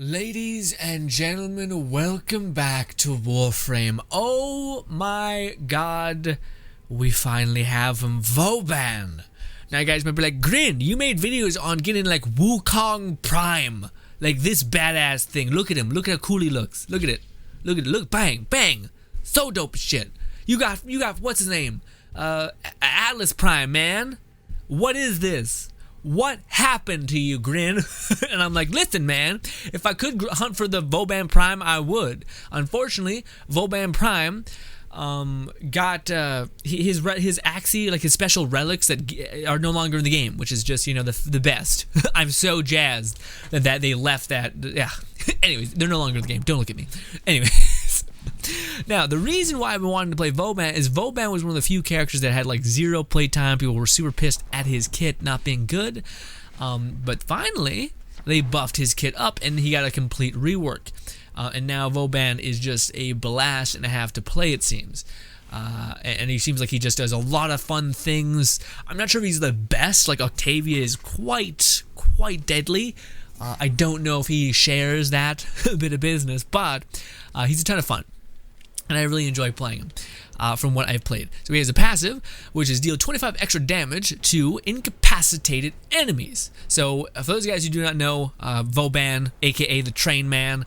Ladies and gentlemen, welcome back to WarFrame. Oh my god, we finally have him, Vauban. Now you guys might be like, GRINN, you made videos on getting like Wukong Prime. Like this badass thing. Look at him, look at how cool he looks. Look at it, look, bang, bang. So dope as shit. You got, what's his name? Atlas Prime, man. What is this? What happened to you, GRINN? And I'm like, listen, man, if I could hunt for the Vauban Prime, I would. Unfortunately, Vauban Prime got his axi, like his special relics that are no longer in the game, which is just, you know, the best. I'm so jazzed that they left that. Yeah. Anyways, they're no longer in the game. Don't look at me. Anyways. Now, the reason why I've been wanting to play Vauban is Vauban was one of the few characters that had like zero playtime. People were super pissed at his kit not being good. But finally, they buffed his kit up and he got a complete rework. And now Vauban is just a blast and a half to play, it seems. And he seems like he just does a lot of fun things. I'm not sure if he's the best. Like Octavia is quite deadly. I don't know if he shares that bit of business, but he's a ton of fun. And I really enjoy playing him from what I've played. So he has a passive, which is deal 25 extra damage to incapacitated enemies. So for those guys who do not know, Vauban, aka the Train Man,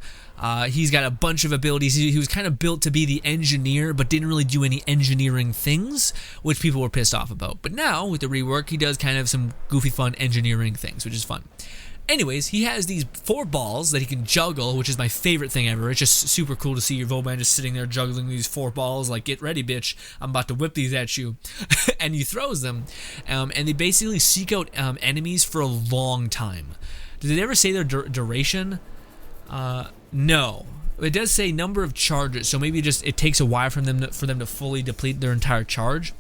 he's got a bunch of abilities. He was kind of built to be the engineer, but didn't really do any engineering things, which people were pissed off about. But now, with the rework, he does kind of some goofy fun engineering things, which is fun. Anyways, he has these 4 balls that he can juggle, which is my favorite thing ever. It's just super cool to see your Vauban just sitting there juggling these 4 balls, like, get ready, bitch, I'm about to whip these at you. And he throws them, and they basically seek out enemies for a long time. Did they ever say their duration? No. It does say number of charges, so maybe just it takes a while for them to fully deplete their entire charge.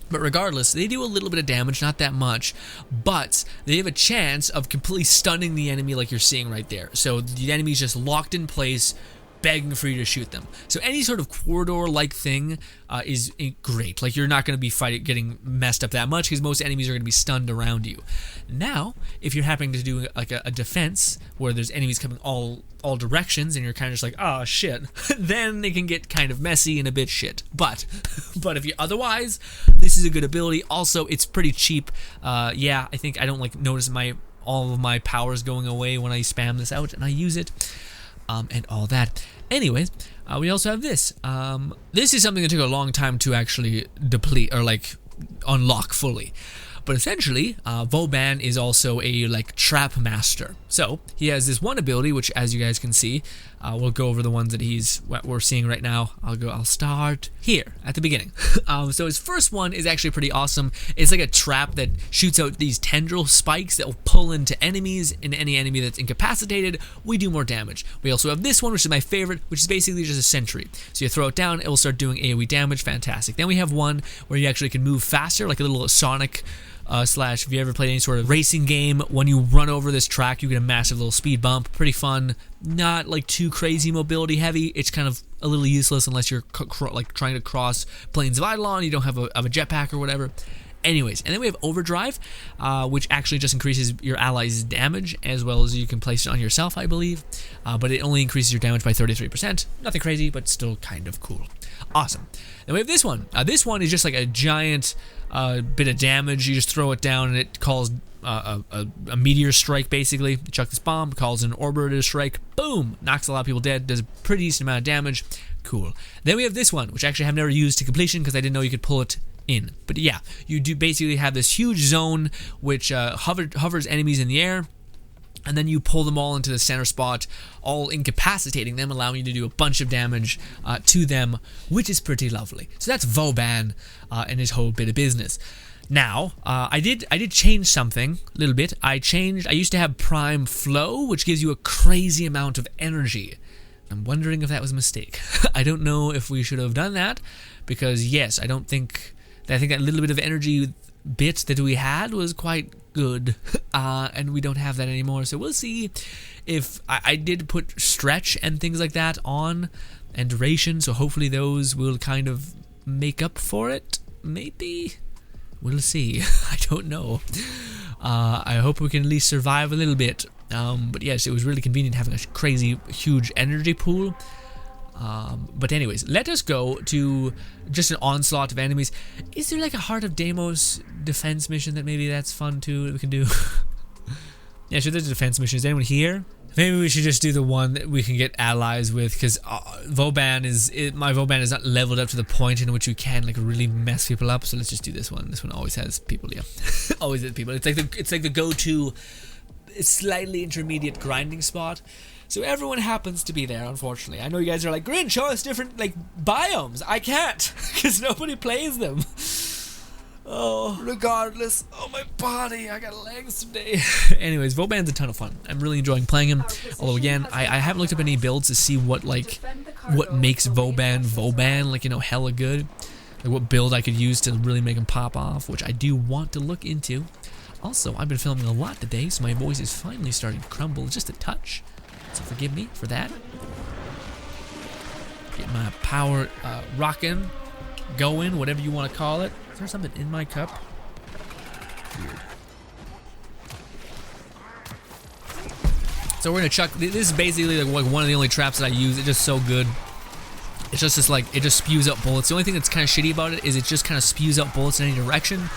But regardless, they do a little bit of damage, not that much, but they have a chance of completely stunning the enemy like you're seeing right there. So the enemy's just locked in place, begging for you to shoot them. So any sort of corridor-like thing is great. Like you're not going to be getting messed up that much because most enemies are going to be stunned around you. Now, if you're happening to do like a defense where there's enemies coming all directions and you're kind of just like, oh shit, then it can get kind of messy and a bit shit. But if you otherwise, this is a good ability. Also, it's pretty cheap. Yeah, I think I don't like notice all of my powers going away when I spam this out and I use it. And all that. Anyways, we also have this. This is something that took a long time to actually deplete or like unlock fully. But essentially, Vauban is also a like trap master. So he has this one ability, which as you guys can see, we'll go over the ones that we're seeing right now. I'll start here at the beginning. So his first one is actually pretty awesome. It's like a trap that shoots out these tendril spikes that will pull into enemies, and any enemy that's incapacitated, we do more damage. We also have this one, which is my favorite, which is basically just a sentry. So you throw it down, it will start doing AoE damage. Fantastic. Then we have one where you actually can move faster, like a little Sonic slash, if you ever played any sort of racing game, when you run over this track, you get a massive little speed bump. Pretty fun. Not like too crazy mobility heavy. It's kind of a little useless unless you're like trying to cross plains of Eidolon, you don't have a jetpack or whatever. Anyways, and then we have Overdrive, which actually just increases your allies' damage, as well as you can place it on yourself, I believe. But it only increases your damage by 33%. Nothing crazy, but still kind of cool. Awesome. Then we have this one. This one is just like a giant bit of damage. You just throw it down, and it calls a meteor strike, basically. You chuck this bomb, calls an orbiter strike. Boom! Knocks a lot of people dead. Does a pretty decent amount of damage. Cool. Then we have this one, which actually I have never used to completion because I didn't know you could pull it in. But yeah, you do basically have this huge zone which hovers enemies in the air, and then you pull them all into the center spot, all incapacitating them, allowing you to do a bunch of damage to them, which is pretty lovely. So that's Vauban and his whole bit of business. Now, I did change something a little bit. I used to have Prime Flow, which gives you a crazy amount of energy. I'm wondering if that was a mistake. I don't know if we should have done that, because yes, I think that little bit of energy bit that we had was quite good, and we don't have that anymore. So we'll see if I did put stretch and things like that on, and duration, so hopefully those will kind of make up for it. Maybe we'll see. I don't know. I hope we can at least survive a little bit But yes, it was really convenient having a crazy huge energy pool. But anyways, let us go to just an onslaught of enemies. Is there like a Heart of Deimos defense mission that maybe that's fun too that we can do? Yeah, sure, there's a defense mission. Is anyone here? Maybe we should just do the one that we can get allies with, because my Vauban is not leveled up to the point in which we can like really mess people up. So let's just do this one. This one always has people. Yeah, always has people. It's like the go-to, slightly intermediate grinding spot. So everyone happens to be there, unfortunately. I know you guys are like, Grin, show us different like biomes. I can't, because nobody plays them. Oh, regardless. Oh, my body. I got legs today. Anyways, Vauban's a ton of fun. I'm really enjoying playing him. Although, again, I haven't looked up any builds to see what makes Vauban, like, you know, hella good. Like, what build I could use to really make him pop off, which I do want to look into. Also, I've been filming a lot today, so my voice is finally starting to crumble just a touch. So forgive me for that. Get my power rocking, going, whatever you want to call it. Is there something in my cup? Weird. So we're gonna chuck. This is basically like one of the only traps that I use. It's just so good. It's just this, like, it just spews out bullets. The only thing that's kind of shitty about it is it just kind of spews out bullets in any direction.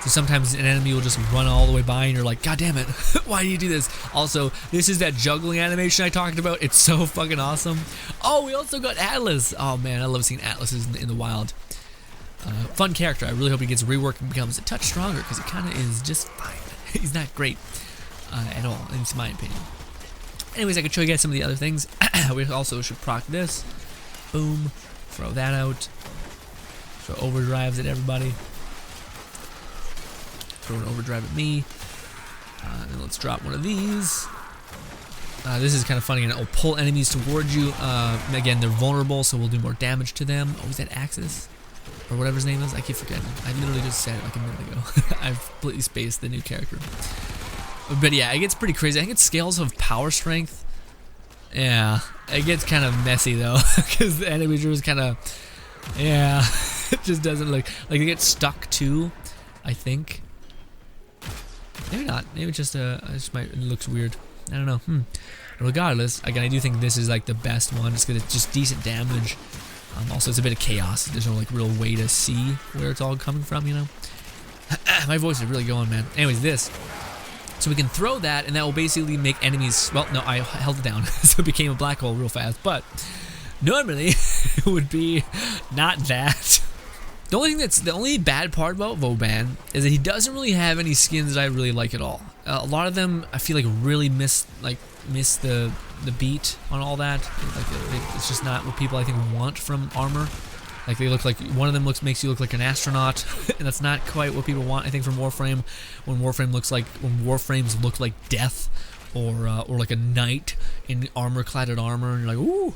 So sometimes an enemy will just run all the way by and you're like, God damn it, why do you do this? Also, this is that juggling animation I talked about. It's so fucking awesome. Oh, we also got Atlas. Oh man, I love seeing Atlas in the wild. Fun character. I really hope he gets reworked and becomes a touch stronger, because he kind of is just fine. He's not great at all, in my opinion. Anyways, I could show you guys some of the other things. We also should proc this. Boom. Throw that out. Throw overdrives at everybody. Throw an overdrive at me. And let's drop one of these. This is kind of funny, and it'll pull enemies towards you. Again, they're vulnerable, so we'll do more damage to them. Oh, is that Axis? Or whatever his name is? I keep forgetting. I literally just said it like a minute ago. I've completely spaced the new character. But yeah, it gets pretty crazy. I think it's scales of power strength. Yeah, it gets kind of messy though, because the enemies are just kind of, yeah, it just doesn't look like they get stuck too, I think. Maybe not. Maybe just it looks weird. I don't know. Regardless, again, I do think this is like the best one, just because it's just decent damage. Also, it's a bit of chaos. There's no like real way to see where it's all coming from, you know. My voice is really going, man. Anyways, this. So we can throw that, and that will basically make enemies. Well, no, I held it down, so it became a black hole real fast. But normally, it would be not that. The only bad part about Vauban is that he doesn't really have any skins that I really like at all. A lot of them I feel like really miss the beat on all that. Like it's just not what people I think want from armor. Like they look like one of them makes you look like an astronaut, and that's not quite what people want. I think from Warframe, when Warframes look like death, or like a knight in armor-cladded armor, and you're like, ooh,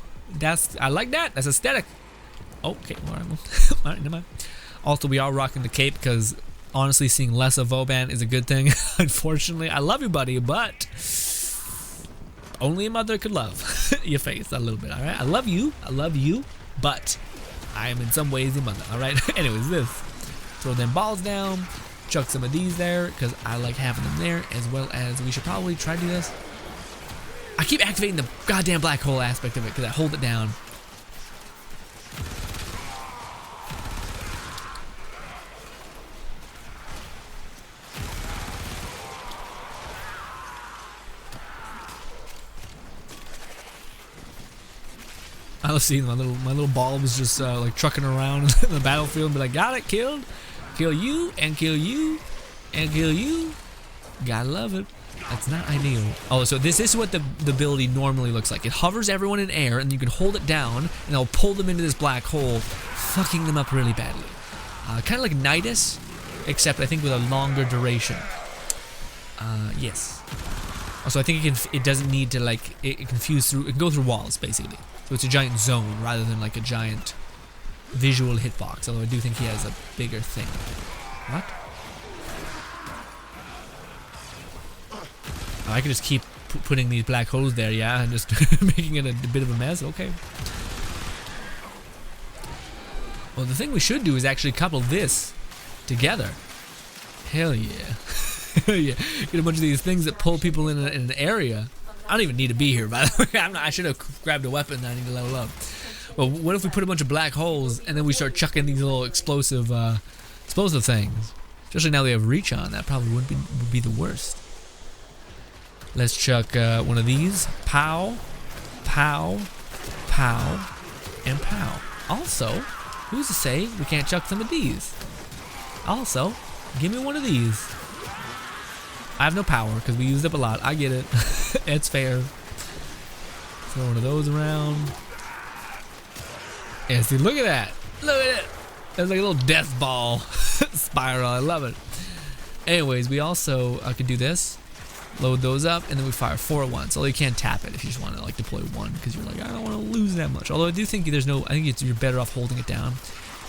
I like that. That's aesthetic. Okay, all right, never mind. Also, we are rocking the cape because honestly, seeing less of Vauban is a good thing. Unfortunately, I love you, buddy, but only a mother could love your face a little bit. All right, I love you, but I am in some ways your mother. All right. Anyways, this throw them balls down, chuck some of these there because I like having them there, as well as we should probably try to do this. I keep activating the goddamn black hole aspect of it because I hold it down. I was seeing my little ball was just like trucking around in the battlefield and be like, got it, killed, kill you, and kill you, and kill you. Gotta love it. That's not ideal. Oh, so this is what the ability normally looks like. It hovers everyone in air, and you can hold it down, and it'll pull them into this black hole, fucking them up really badly. Kind of like Nidus, except I think with a longer duration. Yes. Also, I think it doesn't need to like it can go through walls basically. So it's a giant zone rather than like a giant visual hitbox. Although I do think he has a bigger thing. What? Oh, I could just keep putting these black holes there, yeah, and just making it a bit of a mess. Okay. Well, the thing we should do is actually couple this together. Hell yeah. Yeah, get a bunch of these things that pull people in an area. I don't even need to be here, by the way. I should have grabbed a weapon that I need to level up. But what if we put a bunch of black holes and then we start chucking these little explosive things? Especially now they have reach on. That probably would be the worst. Let's chuck one of these. Pow, pow, pow, and pow. Also, who's to say we can't chuck some of these? Also, give me one of these. I have no power because we used up a lot. I get it. It's fair. Throw one of those around. Yeah, see, look at that. Look at it. That's like a little death ball spiral. I love it. Anyways, we also could do this. Load those up, and then we fire 4 at once. Although you can't tap it if you just want to like deploy one, because you're like, I don't want to lose that much. Although I do think there's no. I think you're better off holding it down.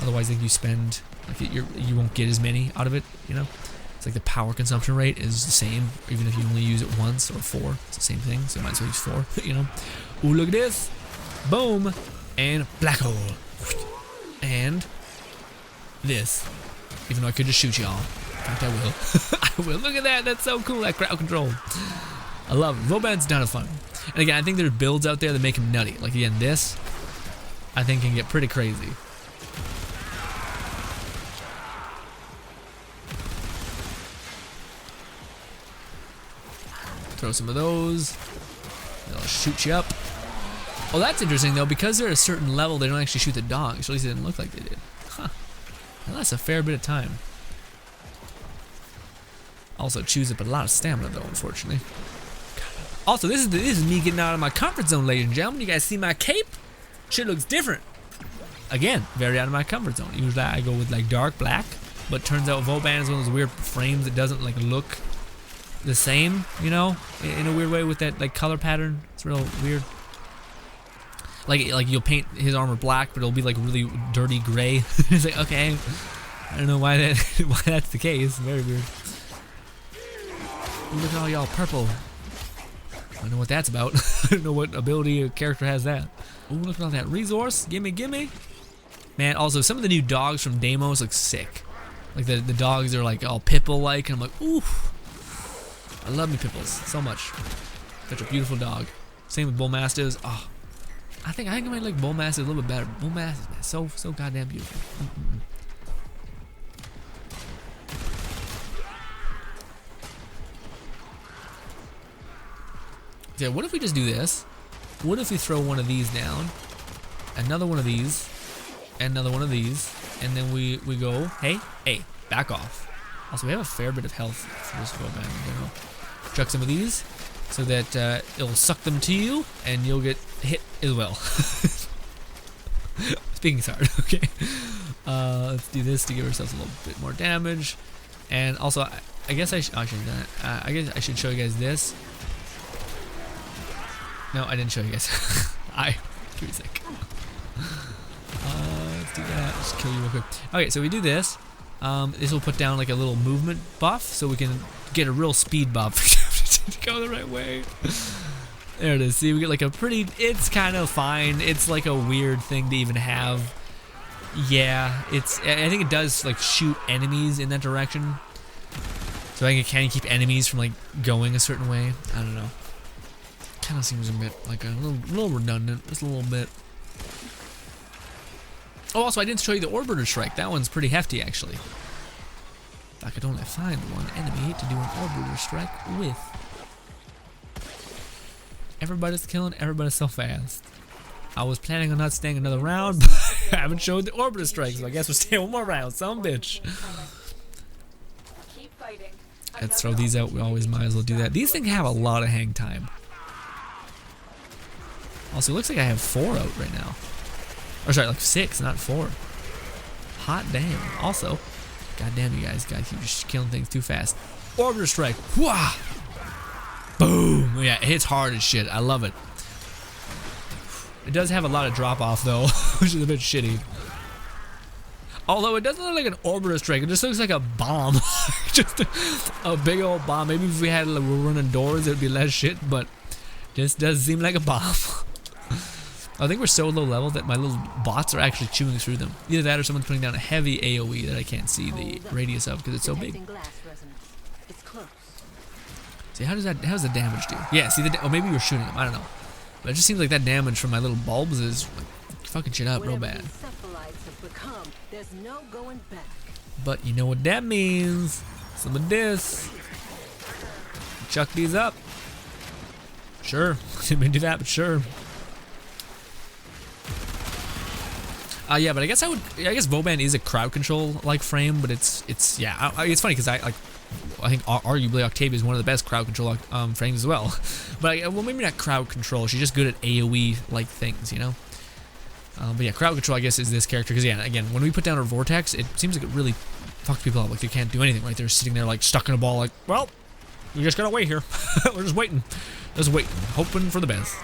Otherwise, I think you spend like you won't get as many out of it. You know, it's like the power consumption rate is the same, even if you only use it once or 4. It's the same thing. So you might as well use 4. You know. Ooh, look at this. Boom, and black hole, and this. Even though I could just shoot y'all. In fact, I will. I will. Look at that. That's so cool. That crowd control. I love it. Vauban's done a fun. And again, I think there's builds out there that make him nutty. Like again, this I think can get pretty crazy. Throw some of those. They'll shoot you up. Oh, that's interesting though. Because they're at a certain level, they don't actually shoot the dogs. At least it didn't look like they did. Huh. Well, that's a fair bit of time. Also chews up a lot of stamina though, unfortunately. Also, this is me getting out of my comfort zone, ladies and gentlemen. You guys see my cape? Shit looks different. Again, very out of my comfort zone. Usually I go with like dark black, but turns out Vauban is one of those weird frames that doesn't like look the same, you know, in a weird way with that like color pattern. It's real weird. Like you'll paint his armor black, but it'll be like really dirty gray. It's like, okay, I don't know why that's the case. Very weird. Look at all y'all purple. I don't know what that's about. I don't know what ability a character has that. Ooh, look at all that resource. Gimme, gimme. Man, also some of the new dogs from Deimos look sick. Like the dogs are like all Pipple-like, and I'm like, ooh. I love me Pipples so much. Such a beautiful dog. Same with Bull Mastiffs. Oh, I think I might like Bull Mastiff a little bit better. Bull Mastiff, man, so goddamn beautiful. Yeah, what if we just do this? What if we throw one of these down, another one of these, and another one of these, and then we go, hey, back off. Also, we have a fair bit of health for this Vauban in general. Chuck some of these so that it'll suck them to you, and you'll get hit as well. Speaking's hard, okay. Let's do this to give ourselves a little bit more damage. And also, I guess I should have done it. I guess I should show you guys this. No, I didn't show you guys. Give me a sec. Let's do that. Just kill you real quick. Okay, so we do this. This will put down like a little movement buff, so we can get a real speed buff to go the right way. There it is. See, we get like a pretty. It's kind of fine. It's like a weird thing to even have. Yeah, it's. I think it does like shoot enemies in that direction. So I think it can keep enemies from like going a certain way. I don't know. Kind of seems a bit like a little redundant, just a little bit. Oh, also I didn't show you the Orbiter Strike. That one's pretty hefty, actually. If I could only find one enemy to do an Orbiter Strike with. Everybody's killing everybody so fast. I was planning on not staying another round, but I haven't showed the Orbiter Strike, so I guess we're staying one more round. Son of a bitch. Let's throw these out. We always might as well do that. These things have a lot of hang time. Also, it looks like I have 4 out right now. Or sorry, like 6, not 4. Hot damn. Also, goddamn, you guys gotta keep just killing things too fast. Orbiter Strike. Wah! Boom! Yeah, it hits hard as shit. I love it. It does have a lot of drop off though, which is a bit shitty. Although it doesn't look like an Orbiter Strike, it just looks like a bomb. Just a big old bomb. Maybe if we had like, we're running doors, it would be less shit, but just does seem like a bomb. I think we're so low level that my little bots are actually chewing through them. Either that or someone's putting down a heavy AoE that I can't see the radius of because it's so big. It's close. See, how does the damage do? Yeah, see or maybe you're shooting them. I don't know. But it just seems like that damage from my little bulbs is like, fucking shit up real bad. There's no going back. But you know what that means? Some of this. Chuck these up. Sure, didn't do that, but sure. Yeah, but I guess Vauban is a crowd control like frame, but it's yeah. It's funny because I think arguably Octavia is one of the best crowd control frames as well. But well, maybe not crowd control. She's just good at AOE like things, you know. But yeah, crowd control I guess is this character because yeah, again, when we put down our vortex, it seems like it really fucks people up. Like they can't do anything. Right, they're sitting there like stuck in a ball. Like, well, we just gotta wait here. We're just waiting, hoping for the best.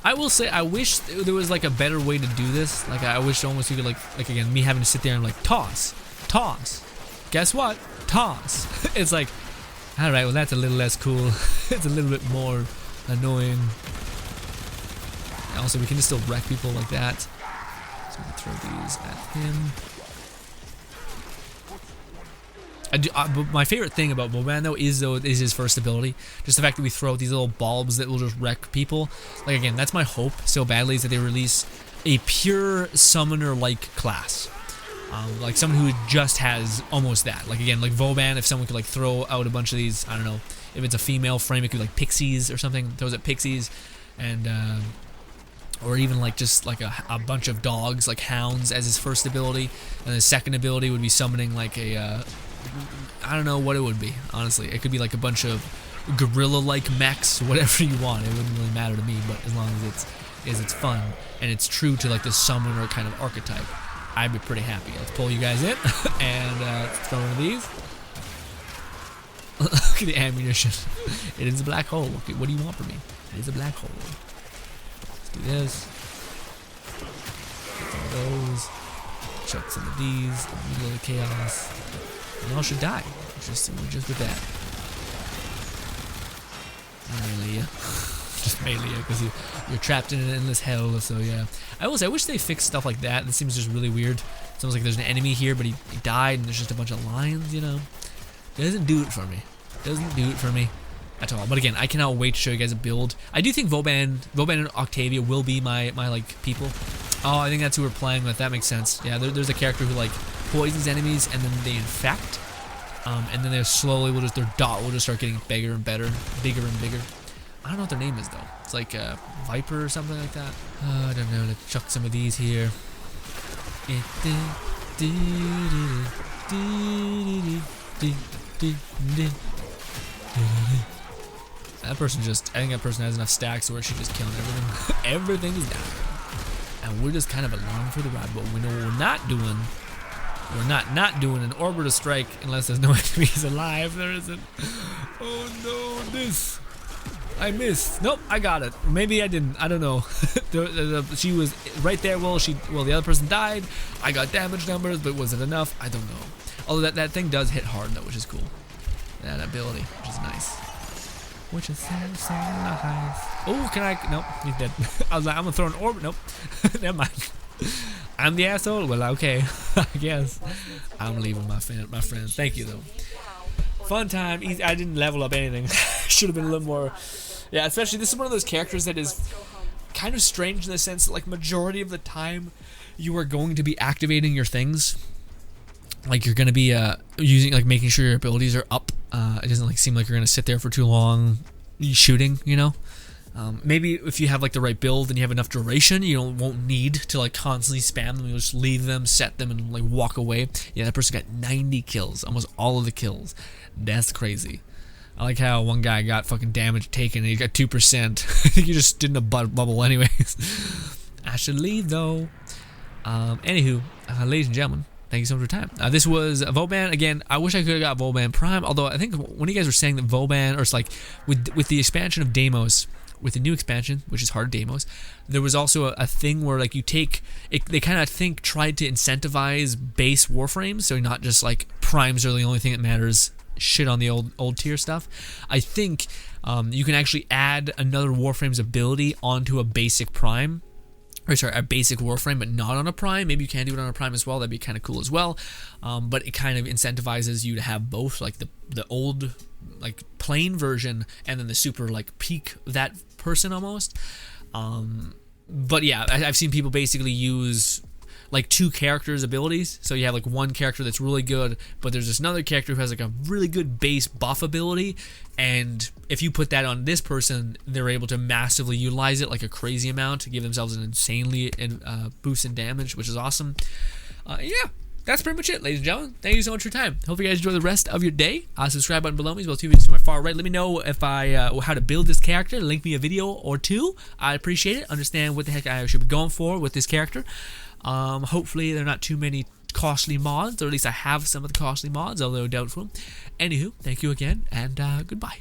I will say, I wish there was like a better way to do this. Like, I wish almost you could like again, me having to sit there and like toss. Guess what? Toss. It's like, all right, well that's a little less cool. It's a little bit more annoying. Also, we can just still wreck people like that. So I'm gonna throw these at him. But my favorite thing about Vauban though is his first ability. Just the fact that we throw these little bulbs that will just wreck people. Like again, that's my hope so badly is that they release a pure summoner-like class. Like someone who just has almost that. Like again, like Vauban, if someone could like throw out a bunch of these, I don't know, if it's a female frame, it could be like pixies or something. Throws at pixies, and or even like just like a bunch of dogs, like hounds, as his first ability. And his second ability would be summoning like a I don't know what it would be, honestly. It could be like a bunch of gorilla-like mechs, whatever you want. It wouldn't really matter to me, but as long as it's fun and it's true to like the summoner kind of archetype, I'd be pretty happy. Let's pull you guys in and throw one of these. Look at the ammunition. It is a black hole. Okay, what do you want from me? It is a black hole. Let's do this. Get some of those. Chuck some of these. A little of chaos. And y'all should die. Just with that. Melee, just melee, because you're trapped in an endless hell. So yeah, I wish they fixed stuff like that. It seems just really weird. It's almost like there's an enemy here, but he died, and there's just a bunch of lines. You know, doesn't do it for me. Doesn't do it for me at all. But again, I cannot wait to show you guys a build. I do think Vauban and Octavia will be my like people. Oh, I think that's who we're playing with. That makes sense. Yeah, there's a character who like poisons enemies and then they infect, and then they slowly their dot will just start getting bigger and better, bigger and bigger. I don't know what their name is though. It's like Viper or something like that. I don't know. Let's chuck some of these here. That person I think that person has enough stacks where she's just killing everything. Everything is down. And we're just kind of along for the ride, but we know what we're not doing. We're not doing an orbiter strike unless there's no enemies alive. There isn't. Oh no, this. I missed. Nope, I got it. Maybe I didn't. I don't know. She was right there. Well, the other person died. I got damage numbers, but was it enough? I don't know. Although that thing does hit hard though, which is cool. That ability, which is nice. Which is so nice. Oh, can I? Nope, he's dead. I was like, I'm gonna throw an orb. Nope. Never mind. I'm the asshole. Well, okay. I guess. I'm leaving my friends. Thank you though. Fun time. Easy. I didn't level up anything. Should have been a little more. Yeah, especially this is one of those characters that is kind of strange in the sense that like majority of the time you are going to be activating your things. Like you're gonna be using like making sure your abilities are up. It doesn't like seem like you're gonna sit there for too long shooting, you know. Maybe if you have like the right build and you have enough duration, you won't need to like constantly spam them. You'll just leave them, set them, and like walk away. Yeah, that person got 90 kills, almost all of the kills. That's crazy. I like how one guy got fucking damage taken and he got 2%. I think he just didn't a bubble anyways. I should leave though. Anywho, ladies and gentlemen, thank you so much for your time. This was Vauban. Again, I wish I could have got Vauban Prime, although I think one of you guys were saying that Vauban, or it's like with the expansion of Deimos, with the new expansion, which is hard Deimos, there was also a thing where like you take it, they kind of tried to incentivize base Warframes, so not just like primes are the only thing that matters shit on the old tier stuff. I think you can actually add another Warframe's ability onto a basic Prime. Or sorry, a basic Warframe, but not on a Prime. Maybe you can do it on a Prime as well. That'd be kind of cool as well. But it kind of incentivizes you to have both, like the old, like plain version, and then the super like peak that person almost. But yeah, I've seen people basically use like two characters' abilities. So you have like one character that's really good, but there's this another character who has like a really good base buff ability, and if you put that on this person, they're able to massively utilize it like a crazy amount to give themselves an insanely boost in damage, which is awesome. Yeah, that's pretty much it, ladies and gentlemen. Thank you so much for your time. Hope you guys enjoy the rest of your day. Subscribe button below me as well as two videos to my far right. Let me know if how to build this character. Link me a video or two. I appreciate it. Understand what the heck I should be going for with this character. Hopefully there are not too many costly mods, or at least I have some of the costly mods, although doubtful. Anywho, thank you again, and goodbye.